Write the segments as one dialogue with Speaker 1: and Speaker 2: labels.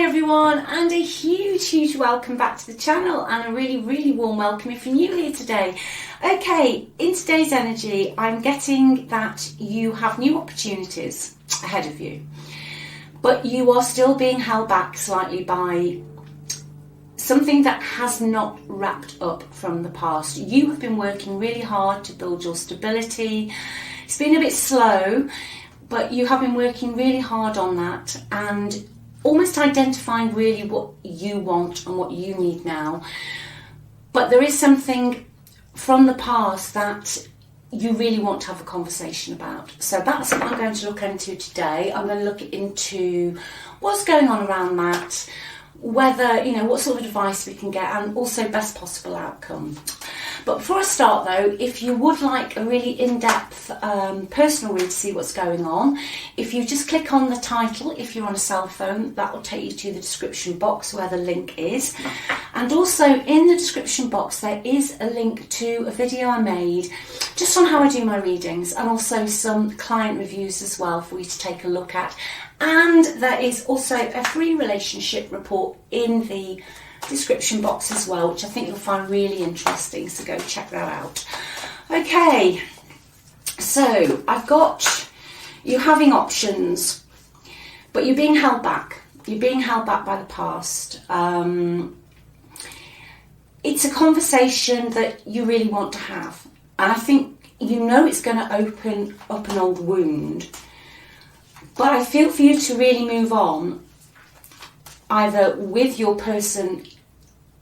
Speaker 1: Hi everyone, and a huge welcome back to the channel, and a really warm welcome if you're new here today. Okay, in today's energy I'm getting that you have new opportunities ahead of you, but you are still being held back slightly by something that has not wrapped up from the past. You have been working really hard to build your stability. It's been a bit slow, but you have been working really hard on that and almost identifying really what you want and what you need now. But there is something from the past that you really want to have a conversation about. So that's what I'm going to look into today. I'm going to look into what's going on around that, whether, what sort of advice we can get, and also best possible outcome. But before I start though, if you would like a really in-depth personal read to see what's going on, if you just click on the title, if you're on a cell phone, that will take you to the description box where the link is. And also in the description box there is a link to a video I made just on how I do my readings, and also some client reviews as well for you to take a look at. And there is also a free relationship report in the description box as well, which I think you'll find really interesting, so go check that out. Okay, so I've got you having options, but you're being held back. You're being held back by the past. It's a conversation that you really want to have, and I think it's going to open up an old wound, but I feel for you to really move on, either with your person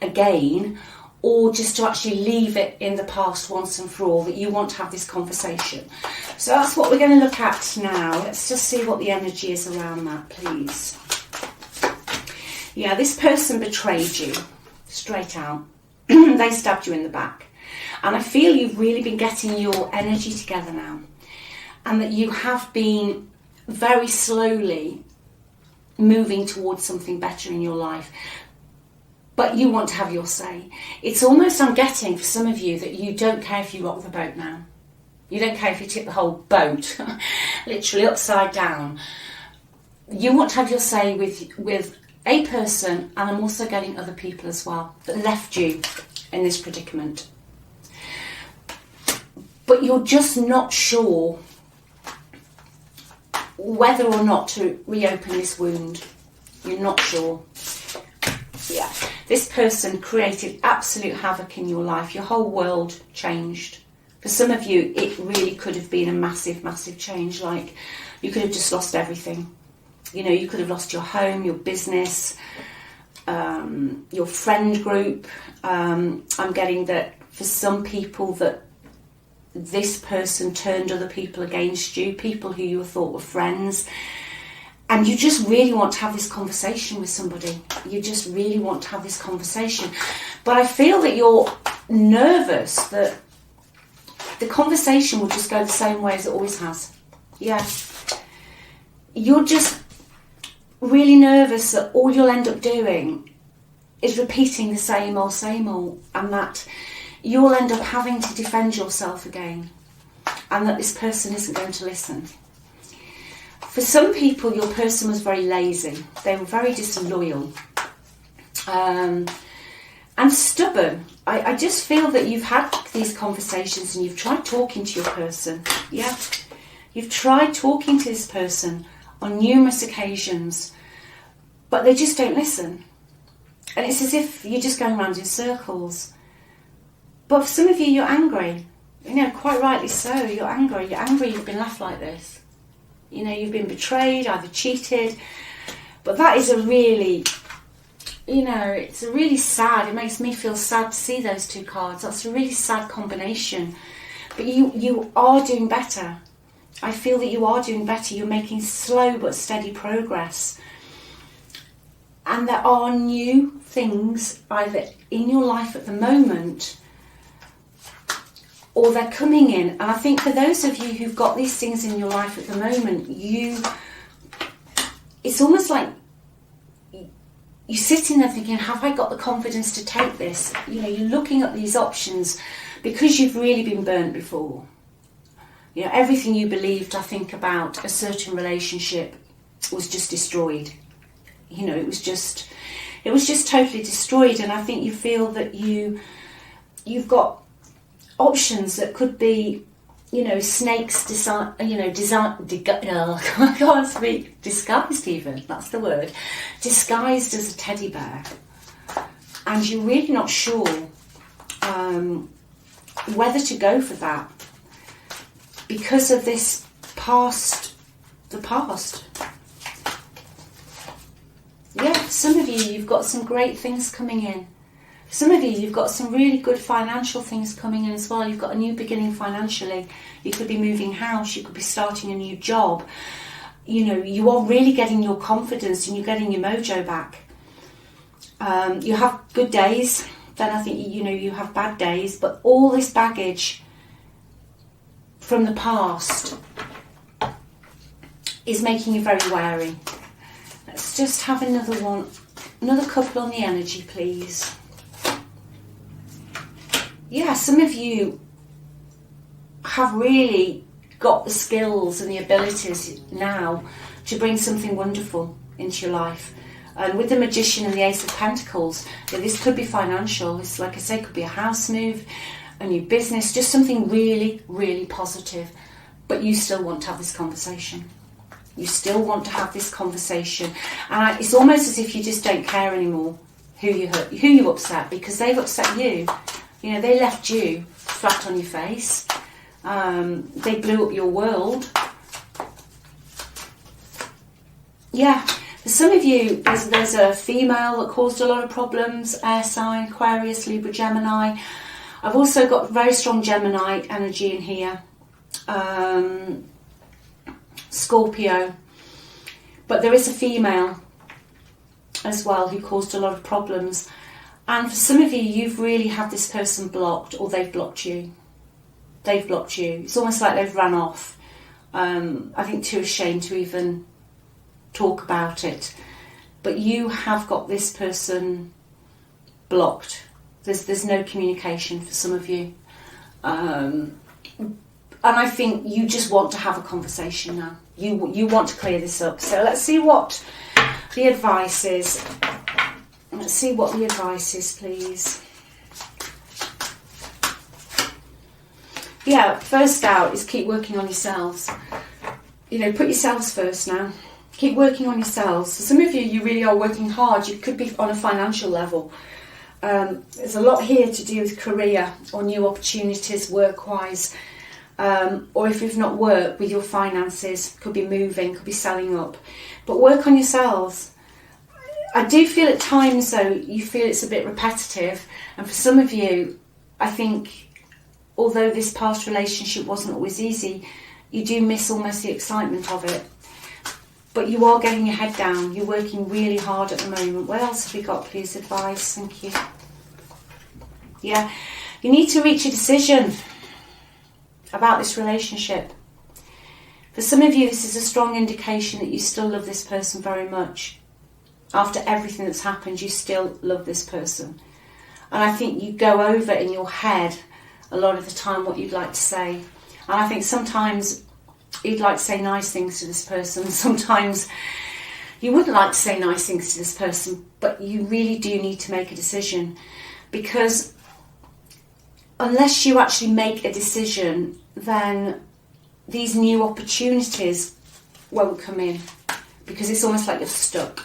Speaker 1: again, or just to actually leave it in the past once and for all, that you want to have this conversation. So that's what we're going to look at now. Let's just see what the energy is around that, please. Yeah, this person betrayed you, straight out. They stabbed you in the back. And I feel you've really been getting your energy together now, and that you have been very slowly moving towards something better in your life, but you want to have your say. It's almost, I'm getting for some of you, that you don't care if you rock the boat now. You don't care if you tip the whole boat literally upside down. You want to have your say with a person, and I'm also getting other people as well that left you in this predicament, but you're just not sure whether or not to reopen this wound. You're not sure. Yeah, this person created absolute havoc in your life. Your whole world changed. For some of you, it really could have been a massive change. Like, you could have just lost everything. You could have lost your home, your business, your friend group. I'm getting that for some people that this person turned other people against you, people who you thought were friends, and you just really want to have this conversation with somebody. You just really want to have this conversation, but I feel that you're nervous that the conversation will just go the same way as it always has. Yeah, you're just really nervous that all you'll end up doing is repeating the same old, and that you'll end up having to defend yourself again, and that this person isn't going to listen. For some people, your person was very lazy. They were very disloyal and stubborn. I just feel that you've had these conversations and you've tried talking to your person. Yeah, you've tried talking to this person on numerous occasions, but they just don't listen. And it's as if you're just going around in circles. But for some of you, you're angry. Quite rightly so. You're angry. You've been left like this. You've been betrayed, either cheated. But that is a really, it's a really sad, it makes me feel sad to see those two cards. That's a really sad combination. But you are doing better. I feel that you are doing better. You're making slow but steady progress. And there are new things either in your life at the moment, or they're coming in. And I think for those of you who've got these things in your life at the moment, it's almost like you're sitting there thinking, have I got the confidence to take this? You're looking at these options because you've really been burnt before. Everything you believed, I think, about a certain relationship was just destroyed. You know, it was just totally destroyed. And I think you feel that you've got options that could be, you know, snakes I can't speak, disguised even, that's the word, disguised as a teddy bear. And you're really not sure whether to go for that because of this the past. Yeah, some of you, you've got some great things coming in. Some of you, you've got some really good financial things coming in as well. You've got a new beginning financially. You could be moving house. You could be starting a new job. You know, you are really getting your confidence and you're getting your mojo back. You have good days. Then I think, you know, you have bad days. But all this baggage from the past is making you very wary. Let's just have another one. Another couple on the energy, please. Yeah, some of you have really got the skills and the abilities now to bring something wonderful into your life. And with the Magician and the Ace of Pentacles, this could be financial. This, like I say, could be a house move, a new business, just something really, really positive. But you still want to have this conversation. You still want to have this conversation. And it's almost as if you just don't care anymore who you hurt, who you upset, because they've upset you. You know, they left you flat on your face. They blew up your world. Yeah, for some of you, there's a female that caused a lot of problems. Air sign, Aquarius, Libra, Gemini. I've also got very strong Gemini energy in here. Scorpio. But there is a female as well who caused a lot of problems. And for some of you, you've really had this person blocked, or they've blocked you. They've blocked you. It's almost like they've run off. I think too ashamed to even talk about it. But you have got this person blocked. There's no communication for some of you. And I think you just want to have a conversation now. You want to clear this up. So let's see what the advice is. Let's see what the advice is, please. Yeah, first out is keep working on yourselves. You know, put yourselves first now. Keep working on yourselves. For some of you, you really are working hard. You could be on a financial level. There's a lot here to do with career or new opportunities work-wise. Or if you've not worked with your finances, could be moving, could be selling up. But work on yourselves. I do feel at times, though, you feel it's a bit repetitive. And for some of you, I think, although this past relationship wasn't always easy, you do miss almost the excitement of it. But you are getting your head down. You're working really hard at the moment. What else have we got, please? Advice. Thank you. Yeah. You need to reach a decision about this relationship. For some of you, this is a strong indication that you still love this person very much. After everything that's happened, you still love this person. And I think you go over in your head a lot of the time what you'd like to say. And I think sometimes you'd like to say nice things to this person. Sometimes you wouldn't like to say nice things to this person, but you really do need to make a decision. Because unless you actually make a decision, then these new opportunities won't come in. Because it's almost like you're stuck.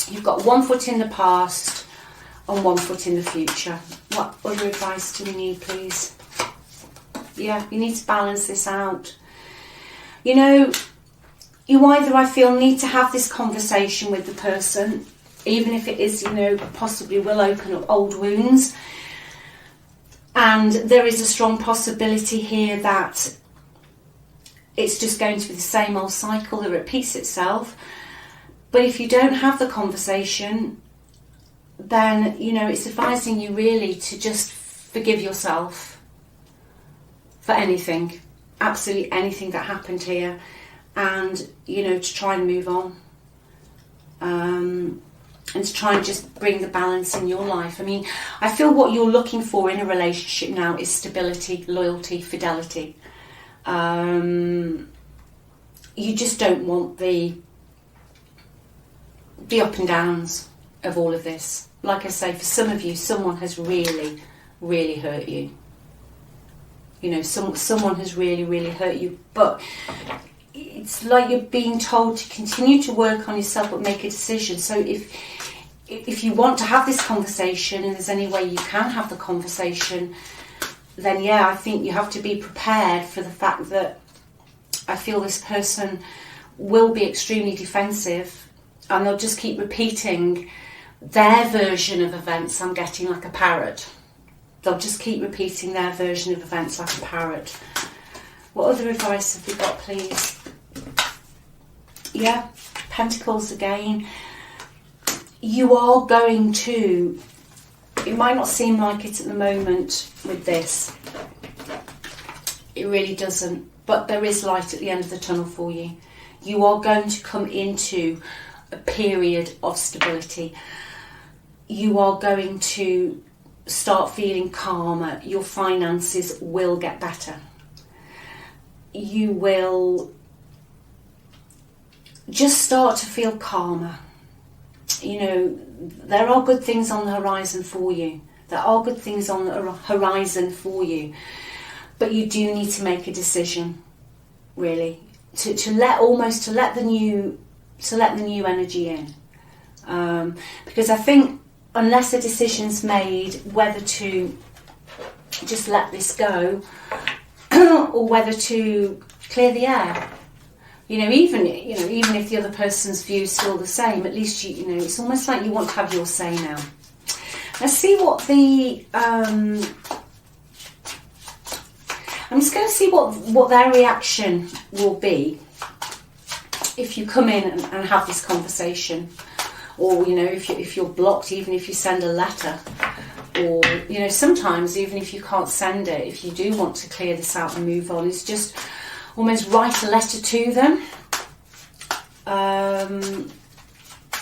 Speaker 1: You've got 1 foot in the past and 1 foot in the future. What other advice do we need, please? Yeah, you need to balance this out. You know, you either, I feel, need to have this conversation with the person, even if it is, you know, possibly will open up old wounds. And there is a strong possibility here that it's just going to be the same old cycle that repeats itself. But if you don't have the conversation, then, you know, it's advising you really to just forgive yourself for anything, absolutely anything that happened here, and, you know, to try and move on. And to try and just bring the balance in your life. I mean, I feel what you're looking for in a relationship now is stability, loyalty, fidelity. You just don't want the the up and downs of all of this. Like I say, for some of you, someone has really, really hurt you. You know, someone has really, really hurt you. But it's like you're being told to continue to work on yourself, but make a decision. So if you want to have this conversation, and there's any way you can have the conversation, then yeah, I think you have to be prepared for the fact that I feel this person will be extremely defensive, and they'll just keep repeating their version of events. I'm getting like a parrot. They'll just keep repeating their version of events like a parrot. What other advice have we got, please? Yeah, Pentacles again. You are going to, it might not seem like it at the moment with this. It really doesn't. But there is light at the end of the tunnel for you. You are going to come into a period of stability. You are going to start feeling calmer. Your finances will get better. You will just start to feel calmer. You know, there are good things on the horizon for you. There are good things on the horizon for you. But you do need to make a decision, really, to let the new energy in, because I think unless a decision's made whether to just let this go or whether to clear the air, even if the other person's view is still the same, at least it's almost like you want to have your say now. Let's see what the I'm just going to see what their reaction will be if you come in and have this conversation, or if you're blocked, even if you send a letter, or sometimes even if you can't send it, if you do want to clear this out and move on, it's just almost write a letter to them, and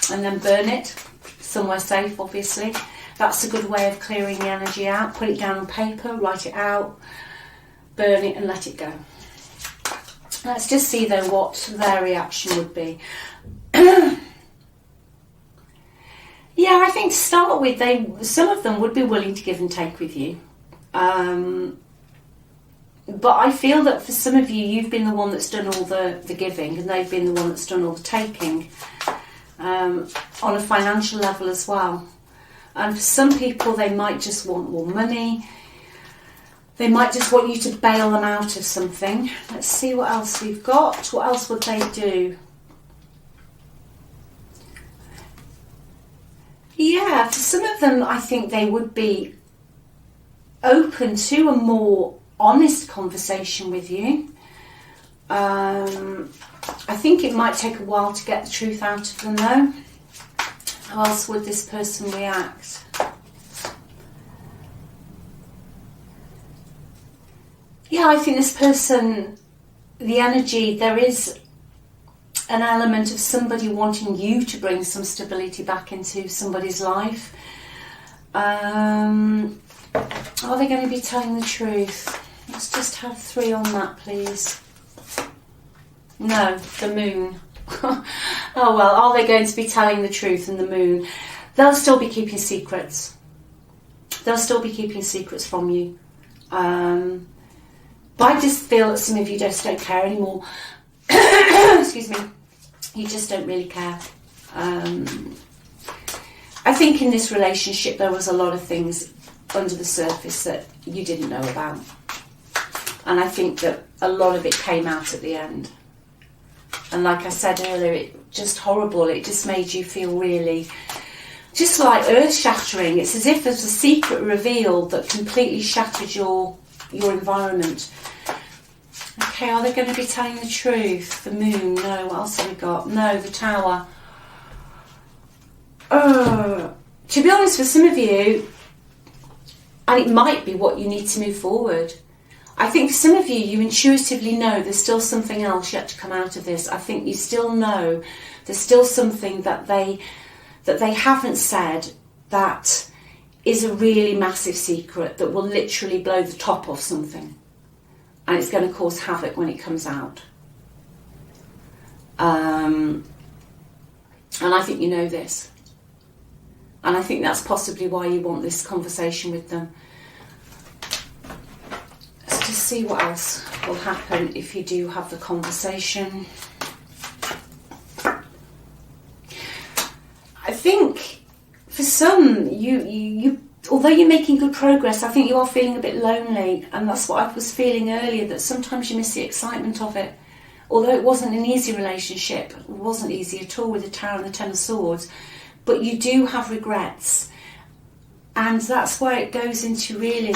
Speaker 1: then burn it somewhere safe. Obviously, that's a good way of clearing the energy out. Put it down on paper, write it out, burn it and let it go. Let's just see though what their reaction would be. Yeah, I think to start with, some of them would be willing to give and take with you. But I feel that for some of you, you've been the one that's done all the giving, and they've been the one that's done all the taking, on a financial level as well. And for some people, they might just want more money. They might just want you to bail them out of something. Let's see what else we've got. What else would they do? Yeah, for some of them, I think they would be open to a more honest conversation with you. I think it might take a while to get the truth out of them, though. How else would this person react? Yeah, I think this person, the energy, there is an element of somebody wanting you to bring some stability back into somebody's life. Are they going to be telling the truth? Let's just have 3 on that, please. No, the moon. Oh well, are they going to be telling the truth in the moon? They'll still be keeping secrets. They'll still be keeping secrets from you. But I just feel that some of you just don't care anymore. Excuse me. You just don't really care. I think in this relationship there was a lot of things under the surface that you didn't know about. And I think that a lot of it came out at the end. And like I said earlier, it just horrible. It just made you feel really, just like earth-shattering. It's as if there's a secret revealed that completely shattered your environment. Okay, are they going to be telling the truth? The moon, no. What else have we got? No, the tower. To be honest, for some of you, and it might be what you need to move forward, I think for some of you, you intuitively know there's still something else yet to come out of this. I think you still know there's still something that they haven't said that is a really massive secret that will literally blow the top off something, and it's going to cause havoc when it comes out. And I think you know this. And I think that's possibly why you want this conversation with them. Let's just see what else will happen if you do have the conversation. I think for some, you although you're making good progress, I think you are feeling a bit lonely, and that's what I was feeling earlier, that sometimes you miss the excitement of it. Although it wasn't an easy relationship, it wasn't easy at all with the Tower and the Ten of Swords, but you do have regrets, and that's where it goes into really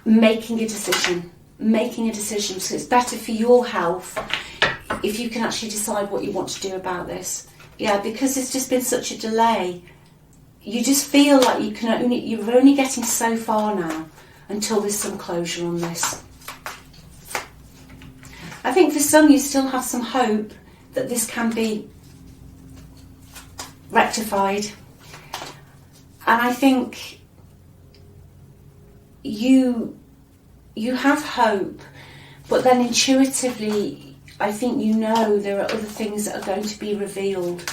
Speaker 1: making a decision. So it's better for your health if you can actually decide what you want to do about this. Yeah, because there's just been such a delay. You just feel like you're only getting so far now until there's some closure on this. I think for some you still have some hope that this can be rectified. And I think you have hope, but then intuitively I think you know there are other things that are going to be revealed.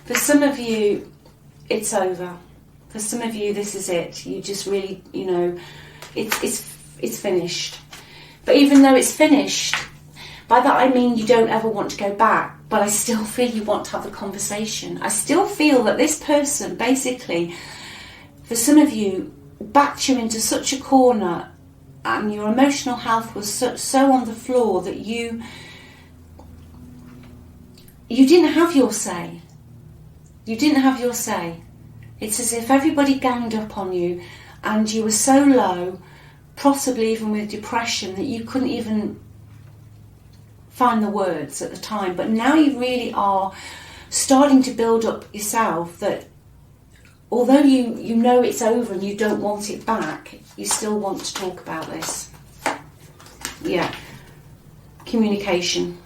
Speaker 1: For some of you, it's over. For some of you, this is it. You just really, it's finished. But even though it's finished, by that I mean you don't ever want to go back, but I still feel you want to have the conversation. I still feel that this person, basically, for some of you, backed you into such a corner, and your emotional health was so on the floor that you didn't have your say. You didn't have your say. It's as if everybody ganged up on you, and you were so low, possibly even with depression, that you couldn't even find the words at the time. But now you really are starting to build up yourself, that although you know it's over and you don't want it back, you still want to talk about this. Yeah. Communication.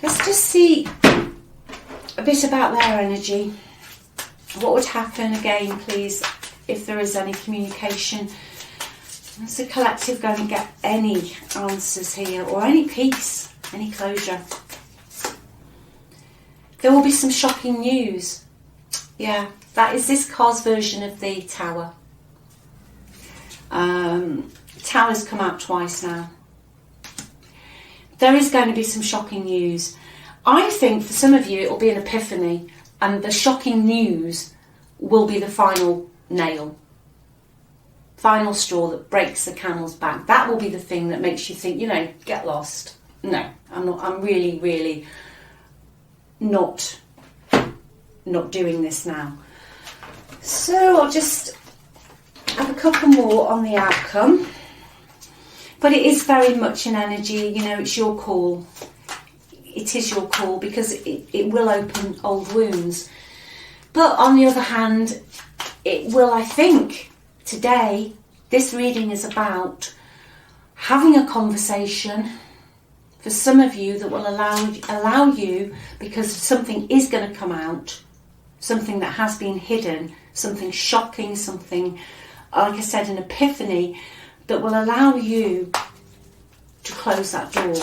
Speaker 1: Let's just see a bit about their energy. What would happen again, please, if there is any communication? Is the collective going to get any answers here, or any peace, any closure? There will be some shocking news. Yeah, that is this card's version of the Tower. Tower's come out twice now. There is going to be some shocking news. I think for some of you it will be an epiphany, and the shocking news will be the final nail, final straw that breaks the camel's back. That will be the thing that makes you think, get lost. No, I'm not. I'm really, really not doing this now. So I'll just have a couple more on the outcome. But it is very much an energy, it's your call. It is your call, because it will open old wounds. But on the other hand, it will, I think, today, this reading is about having a conversation for some of you that will allow you, because something is going to come out, something that has been hidden, something shocking, something, like I said, an epiphany, that will allow you to close that door.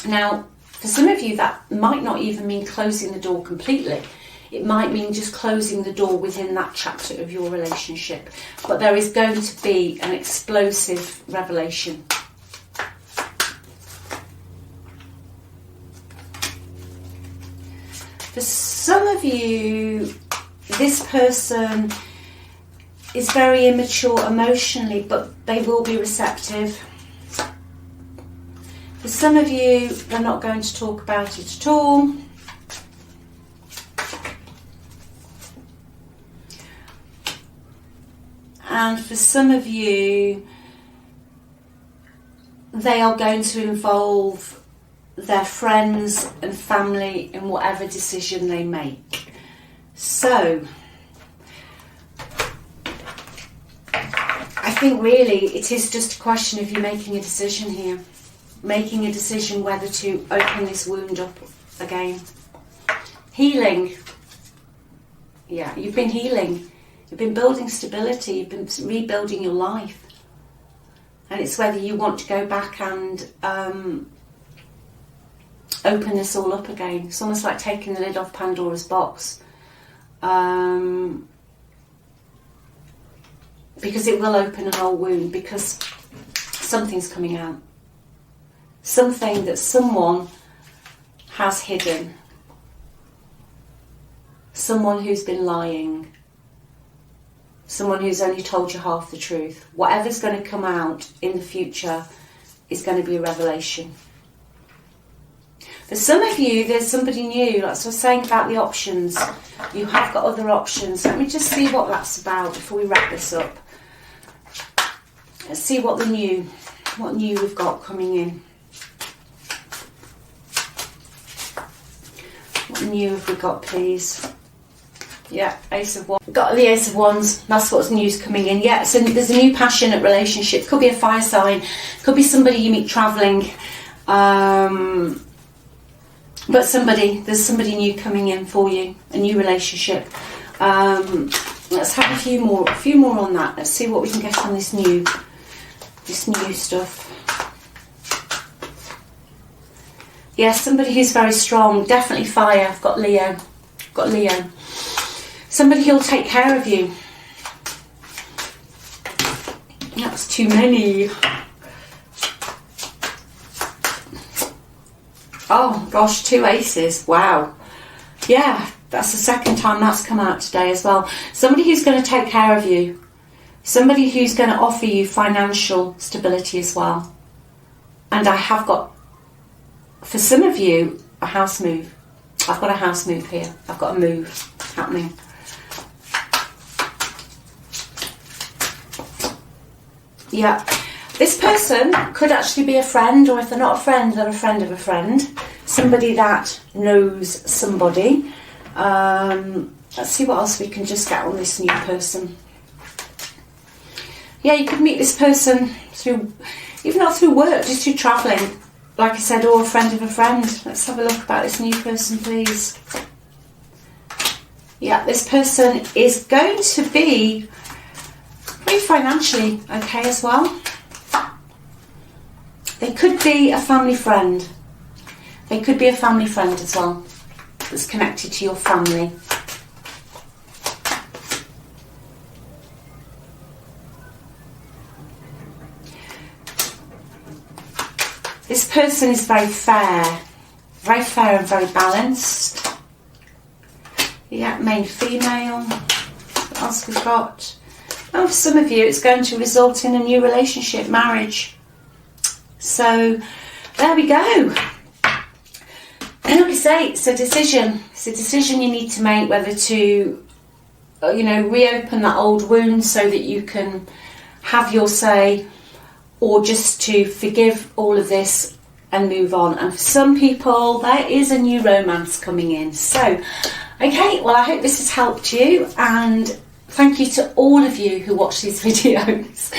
Speaker 1: Now, for some of you, that might not even mean closing the door completely. It might mean just closing the door within that chapter of your relationship. But there is going to be an explosive revelation. For some of you, this person is very immature emotionally, but they will be receptive. For some of you, they're not going to talk about it at all. And for some of you, they are going to involve their friends and family in whatever decision they make. So, I think really it is just a question of you making a decision here. Making a decision whether to open this wound up again. Healing. Yeah, you've been healing. You've been building stability. You've been rebuilding your life. And it's whether you want to go back and open this all up again. It's almost like taking the lid off Pandora's box. Because it will open an old wound, because something's coming out. Something that someone has hidden. Someone who's been lying. Someone who's only told you half the truth. Whatever's going to come out in the future is going to be a revelation. For some of you, there's somebody new. Like I was saying about the options. You have got other options. Let me just see what that's about before we wrap this up. Let's see what new we've got coming in. What new have we got, please? Yeah, Ace of Wands. Got the Ace of Wands. That's what's new's coming in. Yeah, so there's a new passionate relationship. Could be a fire sign. Could be somebody you meet travelling. But there's somebody new coming in for you. A new relationship. Let's have a few more on that. Let's see what we can get on this new stuff. Yeah, somebody who's very strong. Definitely fire. I've got Leo. Somebody who'll take care of you. That's too many. Oh gosh, 2 aces. Wow. Yeah, that's the second time that's come out today as well. Somebody who's going to take care of you. Somebody who's going to offer you financial stability as well. And I have got, for some of you, a house move. I've got a house move here. I've got a move happening. Yeah, this person could actually be a friend, or if they're not a friend, they're a friend of a friend. Somebody that knows somebody. Let's see what else we can just get on this new person. Yeah, you could meet this person through, even not through work, just through travelling. Like I said, or a friend of a friend. Let's have a look about this new person, please. Yeah, this person is going to be pretty financially okay as well. They could be a family friend. They could be a family friend as well, that's connected to your family. This person is very fair and very balanced. Yeah, main female. What else we've got? Oh, for some of you, it's going to result in a new relationship, marriage. So, there we go. And like I say, it's a decision. It's a decision you need to make, whether to, reopen that old wound so that you can have your say, or just to forgive all of this and move on. And for some people, there is a new romance coming in. So, okay, well, I hope this has helped you, and thank you to all of you who watch these videos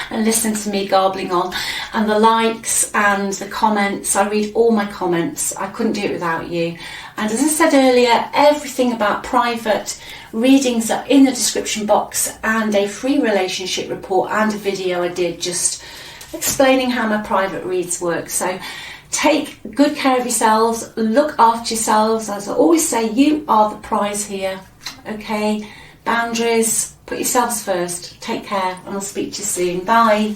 Speaker 1: and listen to me garbling on, and the likes and the comments. I read all my comments. I couldn't do it without you. And as I said earlier, everything about private readings are in the description box, and a free relationship report and a video I did just explaining how my private reads work. So take good care of yourselves, look after yourselves. As I always say, you are the prize here, okay? Boundaries, put yourselves first. Take care, and I'll speak to you soon. Bye.